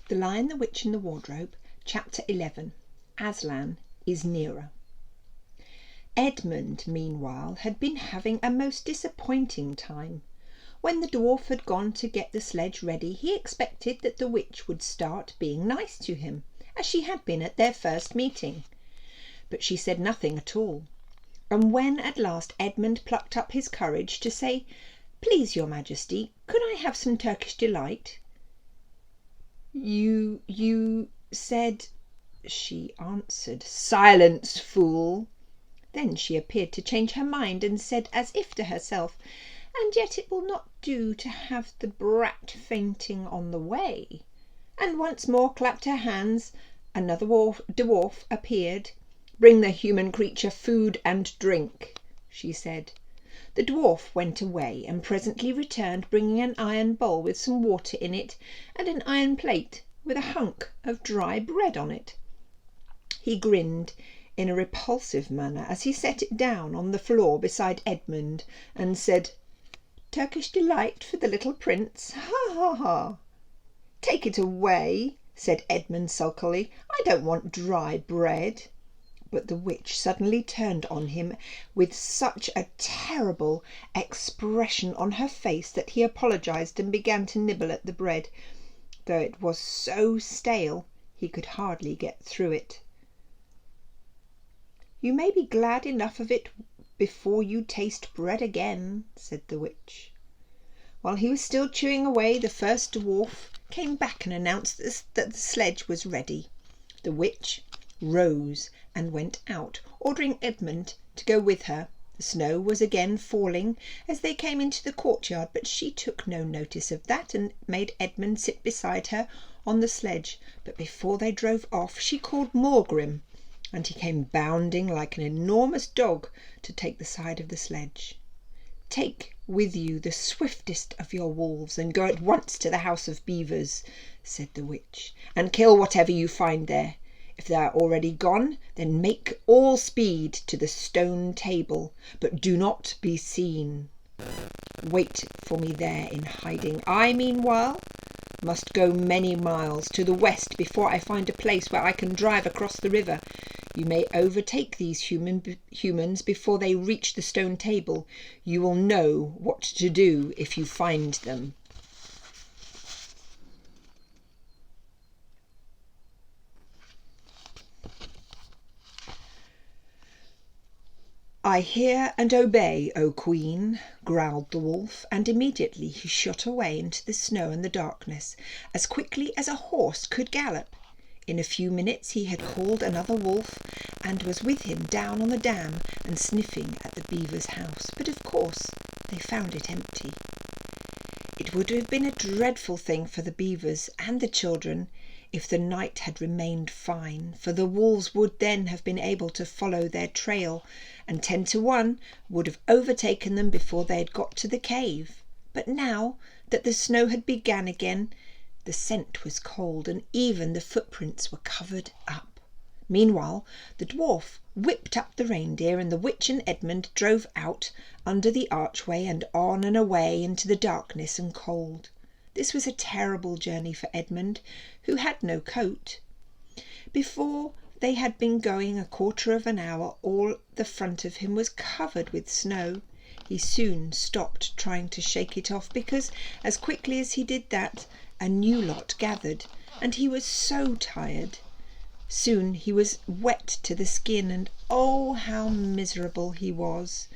The Lion, the Witch and the Wardrobe, Chapter 11. Aslan is nearer. Edmund, meanwhile, had been having a most disappointing time. When the dwarf had gone to get the sledge ready, he expected that the witch would start being nice to him, as she had been at their first meeting. But she said nothing at all. And when at last Edmund plucked up his courage to say, "Please, your Majesty, could I have some Turkish delight?" You said," she answered. "Silence, fool!" Then she appeared to change her mind, and said as if to herself, "And yet it will not do to have the brat fainting on the way," and once more clapped her hands. Another dwarf appeared. "Bring the human creature food and drink," she said. The dwarf went away, and presently returned, bringing an iron bowl with some water in it, and an iron plate with a hunk of dry bread on it. He grinned in a repulsive manner as he set it down on the floor beside Edmund, and said, "Turkish delight for the little prince, ha ha ha!" "Take it away," said Edmund sulkily. "I don't want dry bread." But the witch suddenly turned on him with such a terrible expression on her face that he apologized and began to nibble at the bread, though it was so stale he could hardly get through it. "You may be glad enough of it before you taste bread again," said the witch. While he was still chewing away, the first dwarf came back and announced that the sledge was ready. The witch rose and went out, ordering Edmund to go with her. The snow was again falling as they came into the courtyard, but she took no notice of that and made Edmund sit beside her on the sledge. But before they drove off, she called Morgrim, and he came bounding like an enormous dog to take the side of the sledge. "Take with you the swiftest of your wolves and go at once to the house of beavers," said the witch, "and kill whatever you find there. If they are already gone, then make all speed to the stone table, but do not be seen. Wait for me there in hiding. I, meanwhile, must go many miles to the west before I find a place where I can drive across the river. You may overtake these humans before they reach the stone table. You will know what to do if you find them." "I hear and obey, O Queen," growled the wolf, and immediately he shot away into the snow and the darkness as quickly as a horse could gallop. In a few minutes he had called another wolf and was with him down on the dam and sniffing at the beaver's house, but of course they found it empty. It would have been a dreadful thing for the beavers and the children if the night had remained fine, for the wolves would then have been able to follow their trail, and 10 to 1 would have overtaken them before they had got to the cave. But now that the snow had begun again, the scent was cold, and even the footprints were covered up. Meanwhile the dwarf whipped up the reindeer, and the witch and Edmund drove out under the archway and on and away into the darkness and cold. This was a terrible journey for Edmund, who had no coat. Before they had been going a quarter of an hour, all the front of him was covered with snow. He soon stopped trying to shake it off, because as quickly as he did that, a new lot gathered, and he was so tired. Soon he was wet to the skin, and oh, how miserable he was.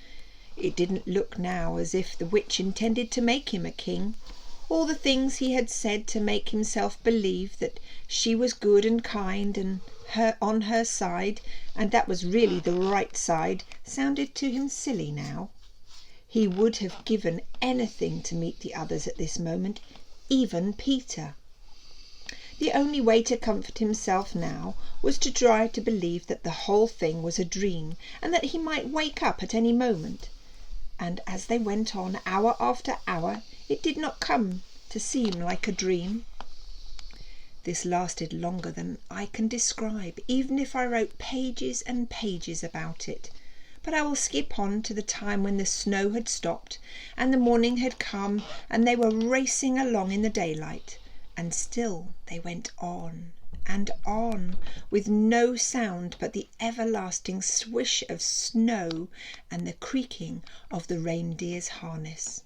It didn't look now as if the witch intended to make him a king. All the things he had said to make himself believe that she was good and kind and on her side, and that was really the right side, sounded to him silly now. He would have given anything to meet the others at this moment, even Peter. The only way to comfort himself now was to try to believe that the whole thing was a dream, and that he might wake up at any moment. And as they went on, hour after hour, it did not come to seem like a dream. This lasted longer than I can describe, even if I wrote pages and pages about it. But I will skip on to the time when the snow had stopped and the morning had come and they were racing along in the daylight. And still they went on and on, with no sound but the everlasting swish of snow and the creaking of the reindeer's harness.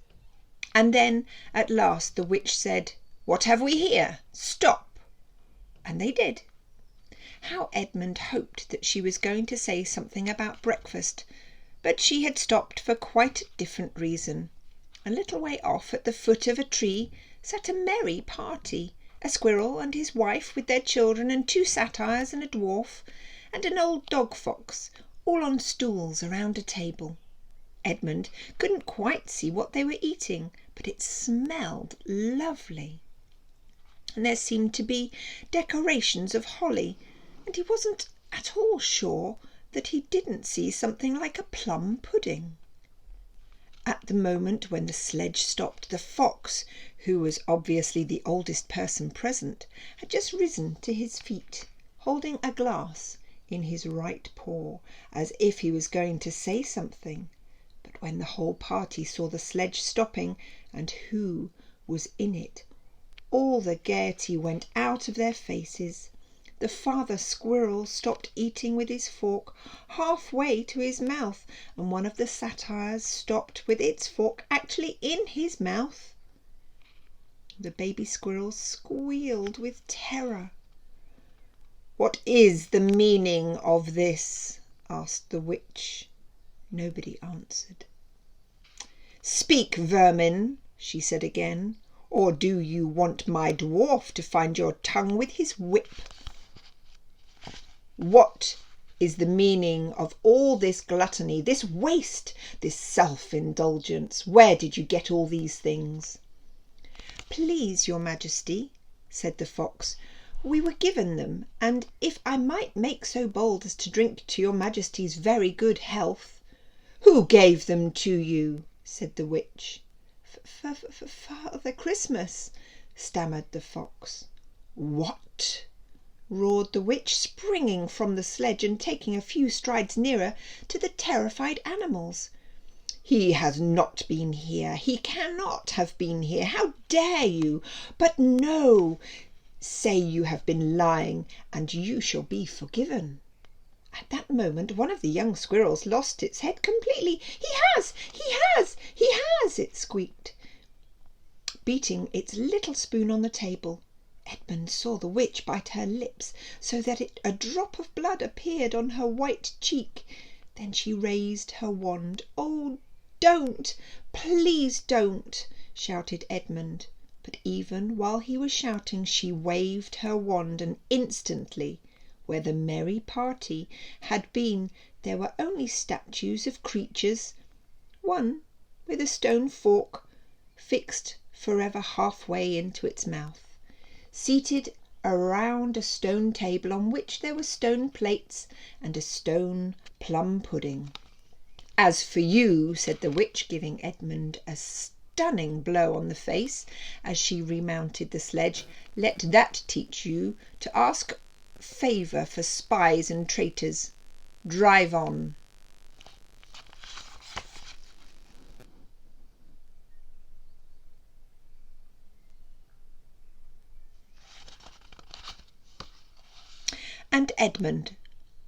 And then at last the witch said, "What have we here? Stop!" And they did. How Edmund hoped that she was going to say something about breakfast, but she had stopped for quite a different reason. A little way off, at the foot of a tree, sat a merry party, a squirrel and his wife with their children, and 2 satyrs and a dwarf, and an old dog fox, all on stools around a table. Edmund couldn't quite see what they were eating, but it smelled lovely. And there seemed to be decorations of holly, and he wasn't at all sure that he didn't see something like a plum pudding. At the moment when the sledge stopped, the fox, who was obviously the oldest person present, had just risen to his feet, holding a glass in his right paw, as if he was going to say something. But when the whole party saw the sledge stopping and who was in it, all the gaiety went out of their faces. The father squirrel stopped eating with his fork halfway to his mouth, and one of the satyrs stopped with its fork actually in his mouth. The baby squirrel squealed with terror. "What is the meaning of this?" asked the witch. Nobody answered. "Speak, vermin," she said again, "or do you want my dwarf to find your tongue with his whip? What is the meaning of all this gluttony, this waste, this self-indulgence? Where did you get all these things?" "Please, your majesty," said the fox, "we were given them, and if I might make so bold as to drink to your majesty's very good health—" "Who gave them to you?" said the witch. Father Christmas," stammered the fox. "What?" roared the witch, springing from the sledge and taking a few strides nearer to the terrified animals. "He has not been here. He cannot have been here. How dare you? But no, say you have been lying, and you shall be forgiven." At that moment one of the young squirrels lost its head completely. "He has! He has! He has!" it squeaked, beating its little spoon on the table. Edmund saw the witch bite her lips so that a drop of blood appeared on her white cheek. Then she raised her wand. "Oh, don't! Please don't!" shouted Edmund. But even while he was shouting, she waved her wand, and instantly, where the merry party had been, there were only statues of creatures, one with a stone fork fixed forever halfway into its mouth, seated around a stone table on which there were stone plates and a stone plum pudding. "As for you," said the witch, giving Edmund a stunning blow on the face as she remounted the sledge, "let that teach you to ask favour for spies and traitors. Drive on." And Edmund,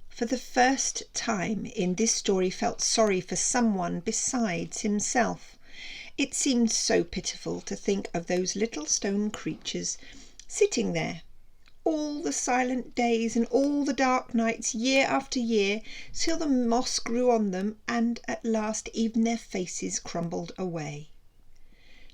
for the first time in this story, felt sorry for someone besides himself. It seemed so pitiful to think of those little stone creatures sitting there all the silent days and all the dark nights, year after year, till the moss grew on them and at last even their faces crumbled away.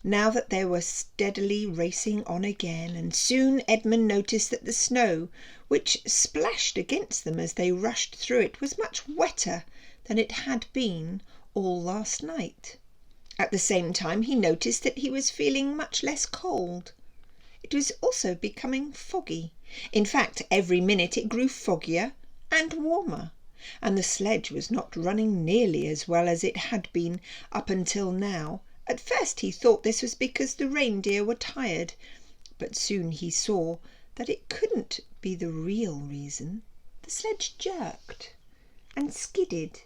Now that they were steadily racing on again, and soon Edmund noticed that the snow, which splashed against them as they rushed through it, was much wetter than it had been all last night. At the same time he noticed that he was feeling much less cold. It was also becoming foggy. In fact, every minute it grew foggier and warmer, and the sledge was not running nearly as well as it had been up until now. At first he thought this was because the reindeer were tired, but soon he saw that it couldn't be the real reason. The sledge jerked and skidded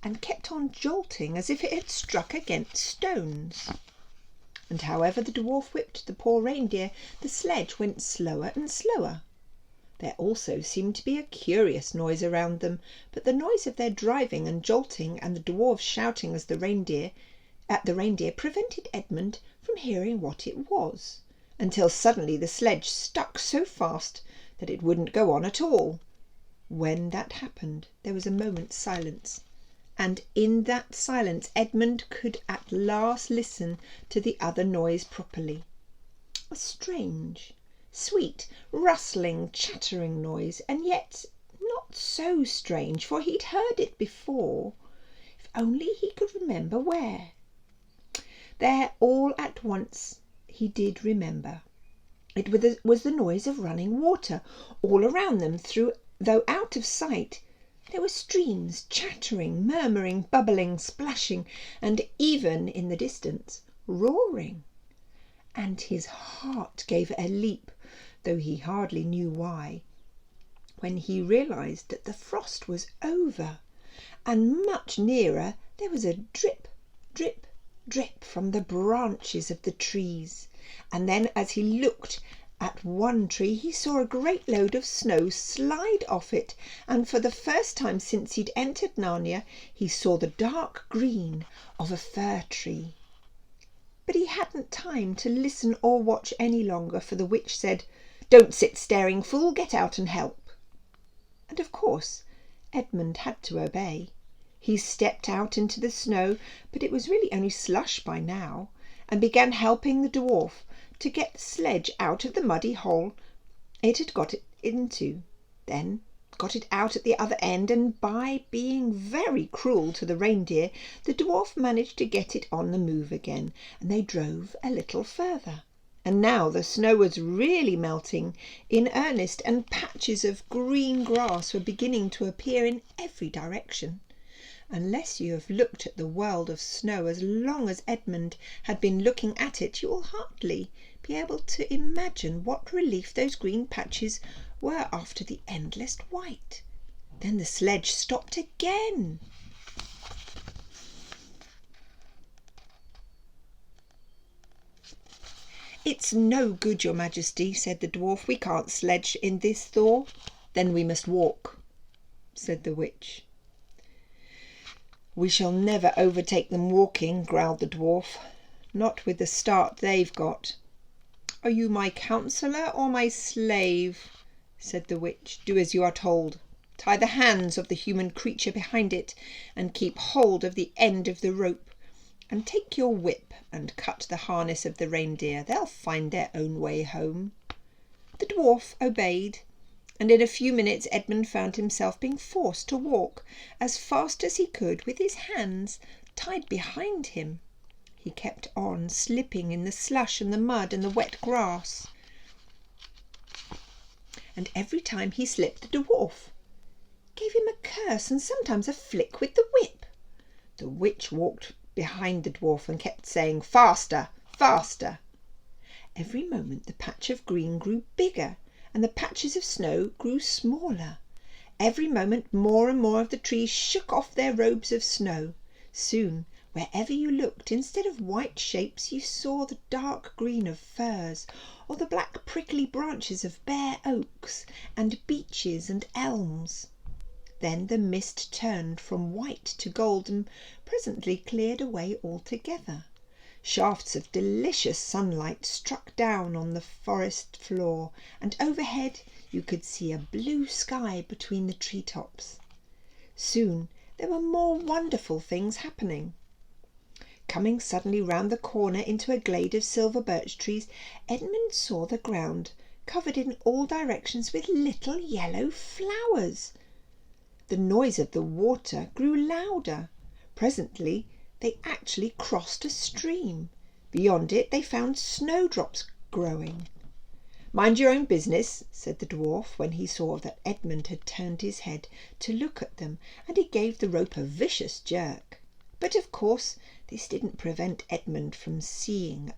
and kept on jolting as if it had struck against stones. and however the dwarf whipped the poor reindeer, the sledge went slower and slower. There also seemed to be a curious noise around them, but the noise of their driving and jolting and the dwarfs shouting at the reindeer prevented Edmund from hearing what it was, until suddenly the sledge stuck so fast that it wouldn't go on at all. When that happened, there was a moment's silence, and in that silence Edmund could at last listen to the other noise properly. A strange, sweet, rustling, chattering noise, and yet not so strange, for he'd heard it before, if only he could remember where. There, all at once, he did remember. It was the noise of running water all around them, though out of sight. There were streams chattering, murmuring, bubbling, splashing, and even in the distance roaring. And his heart gave a leap, though he hardly knew why, when he realized that the frost was over, and much nearer there was a drip, drip, drip from the branches of the trees. And then as he looked at one tree he saw a great load of snow slide off it, and for the first time since he'd entered Narnia he saw the dark green of a fir tree. But he hadn't time to listen or watch any longer, for the witch said, "Don't sit staring, fool, get out and help." And of course Edmund had to obey. He stepped out into the snow, but it was really only slush by now, and began helping the dwarf to get the sledge out of the muddy hole it had got it into, then got it out at the other end, and by being very cruel to the reindeer, the dwarf managed to get it on the move again, and they drove a little further. And now the snow was really melting in earnest, and patches of green grass were beginning to appear in every direction. Unless you have looked at the world of snow as long as Edmund had been looking at it, you will hardly be able to imagine what relief those green patches were after the endless white. Then the sledge stopped again. "It's no good, your majesty," said the dwarf. "We can't sledge in this thaw." "Then we must walk," said the witch. "We shall never overtake them walking," growled the dwarf. "Not with the start they've got." "Are you my counsellor or my slave?" said the witch. "Do as you are told. Tie the hands of the human creature behind it, and keep hold of the end of the rope. And take your whip and cut the harness of the reindeer. They'll find their own way home." The dwarf obeyed, and in a few minutes Edmund found himself being forced to walk as fast as he could with his hands tied behind him. He kept on slipping in the slush and the mud and the wet grass, and every time he slipped the dwarf gave him a curse and sometimes a flick with the whip. The witch walked behind the dwarf and kept saying, "Faster, faster." Every moment the patch of green grew bigger and the patches of snow grew smaller. Every moment more and more of the trees shook off their robes of snow. Soon, wherever you looked, instead of white shapes, you saw the dark green of firs, or the black prickly branches of bare oaks and beeches and elms. Then the mist turned from white to gold and presently cleared away altogether. Shafts of delicious sunlight struck down on the forest floor, and overhead you could see a blue sky between the treetops. Soon there were more wonderful things happening. Coming suddenly round the corner into a glade of silver birch trees, Edmund saw the ground covered in all directions with little yellow flowers. The noise of the water grew louder. Presently they actually crossed a stream. Beyond it they found snowdrops growing. "Mind your own business," said the dwarf, when he saw that Edmund had turned his head to look at them, and he gave the rope a vicious jerk. But of course this didn't prevent Edmund from seeing.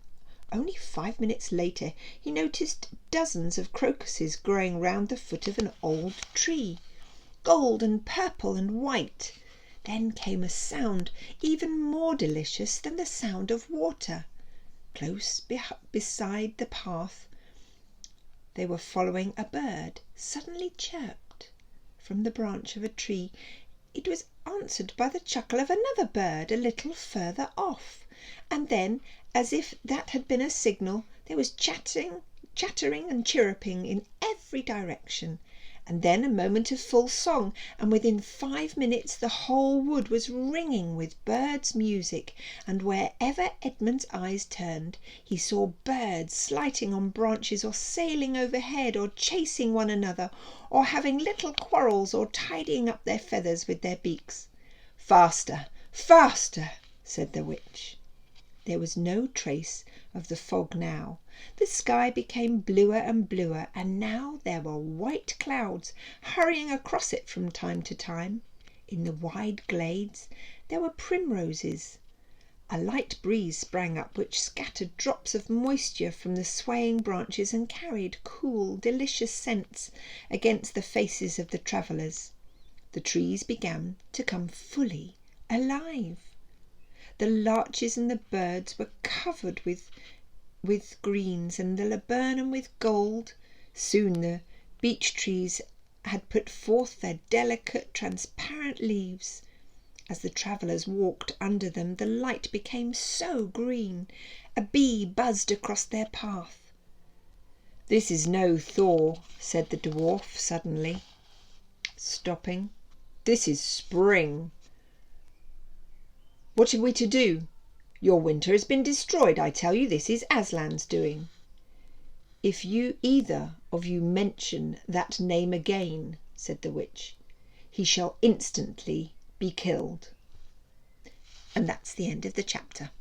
Only 5 minutes later he noticed dozens of crocuses growing round the foot of an old tree, gold and purple and white. Then came a sound even more delicious than the sound of water. Close beside the path they were following, a bird suddenly chirped from the branch of a tree. It was answered by the chuckle of another bird a little further off, and then, as if that had been a signal, there was chattering and chirruping in every direction, and then a moment of full song, and within 5 minutes the whole wood was ringing with birds' music, and wherever Edmund's eyes turned he saw birds slighting on branches, or sailing overhead, or chasing one another, or having little quarrels, or tidying up their feathers with their beaks. "Faster, faster!" said the witch. There was no trace of the fog now. The sky became bluer and bluer, and now there were white clouds hurrying across it from time to time. In the wide glades there were primroses. A light breeze sprang up, which scattered drops of moisture from the swaying branches and carried cool, delicious scents against the faces of the travellers. The trees began to come fully alive. The larches and the birds were covered with greens, and the laburnum with gold. Soon the beech trees had put forth their delicate, transparent leaves. As the travellers walked under them, the light became so green. A bee buzzed across their path. "This is no thaw," said the dwarf suddenly, stopping. "This is spring. What are we to do? Your winter has been destroyed. I tell you, this is Aslan's doing." "If you either of you mention that name again," said the witch, "he shall instantly be killed." And that's the end of the chapter.